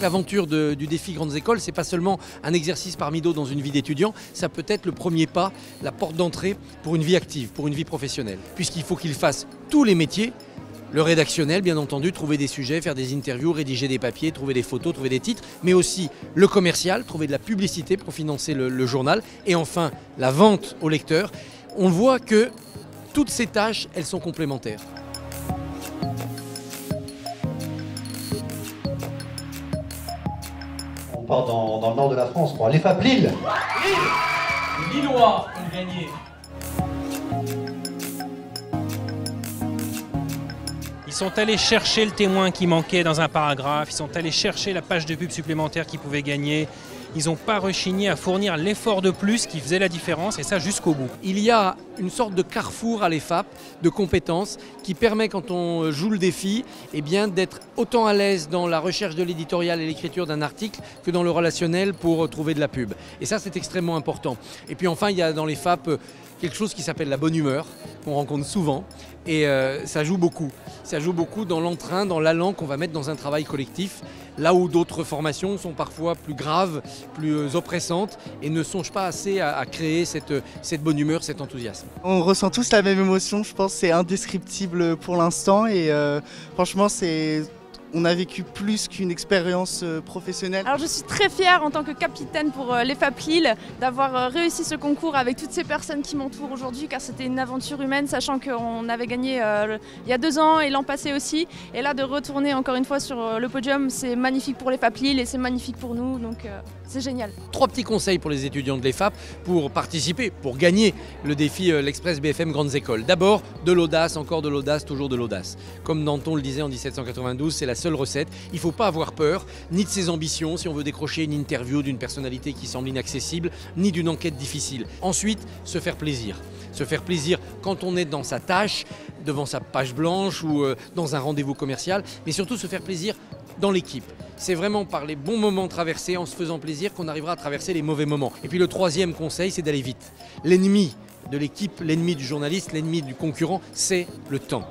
L'aventure du défi Grandes Écoles, c'est pas seulement un exercice parmi d'autres dans une vie d'étudiant, ça peut être le premier pas, la porte d'entrée pour une vie active, pour une vie professionnelle. Puisqu'il faut qu'il fasse tous les métiers, le rédactionnel bien entendu, trouver des sujets, faire des interviews, rédiger des papiers, trouver des photos, trouver des titres, mais aussi le commercial, trouver de la publicité pour financer le journal, et enfin la vente au lecteur. On voit que toutes ces tâches, elles sont complémentaires. On part dans le nord de la France pour l'EFAP Lille. Les Lillois ont gagné. Ils sont allés chercher le témoin qui manquait dans un paragraphe, ils sont allés chercher la page de pub supplémentaire qu'ils pouvaient gagner. Ils n'ont pas rechigné à fournir l'effort de plus qui faisait la différence, et ça jusqu'au bout. Il y a une sorte de carrefour à l'EFAP de compétences qui permet, quand on joue le défi, eh bien, d'être autant à l'aise dans la recherche de l'éditorial et l'écriture d'un article que dans le relationnel pour trouver de la pub. Et ça, c'est extrêmement important. Et puis enfin, il y a dans l'EFAP quelque chose qui s'appelle la bonne humeur, qu'on rencontre souvent, et ça joue beaucoup. Ça joue beaucoup dans l'entrain, dans l'allant qu'on va mettre dans un travail collectif, là où d'autres formations sont parfois plus graves, plus oppressantes, et ne songent pas assez à créer cette bonne humeur, cet enthousiasme. On ressent tous la même émotion, je pense que c'est indescriptible pour l'instant, et franchement on a vécu plus qu'une expérience professionnelle. Alors je suis très fière en tant que capitaine pour l'EFAP Lille d'avoir réussi ce concours avec toutes ces personnes qui m'entourent aujourd'hui, car c'était une aventure humaine, sachant qu'on avait gagné il y a 2 ans et l'an passé aussi. Et là de retourner encore une fois sur le podium, c'est magnifique pour l'EFAP Lille et c'est magnifique pour nous, donc c'est génial. 3 petits conseils pour les étudiants de l'EFAP pour participer, pour gagner le défi l'Express BFM Grandes Écoles. D'abord, de l'audace, encore de l'audace, toujours de l'audace. Comme Danton le disait en 1792, c'est la seule recette. Il ne faut pas avoir peur, ni de ses ambitions, si on veut décrocher une interview d'une personnalité qui semble inaccessible, ni d'une enquête difficile. Ensuite, se faire plaisir. Se faire plaisir quand on est dans sa tâche, devant sa page blanche ou dans un rendez-vous commercial, mais surtout se faire plaisir dans l'équipe. C'est vraiment par les bons moments traversés, en se faisant plaisir, qu'on arrivera à traverser les mauvais moments. Et puis le 3e conseil, c'est d'aller vite. L'ennemi de l'équipe, l'ennemi du journaliste, l'ennemi du concurrent, c'est le temps.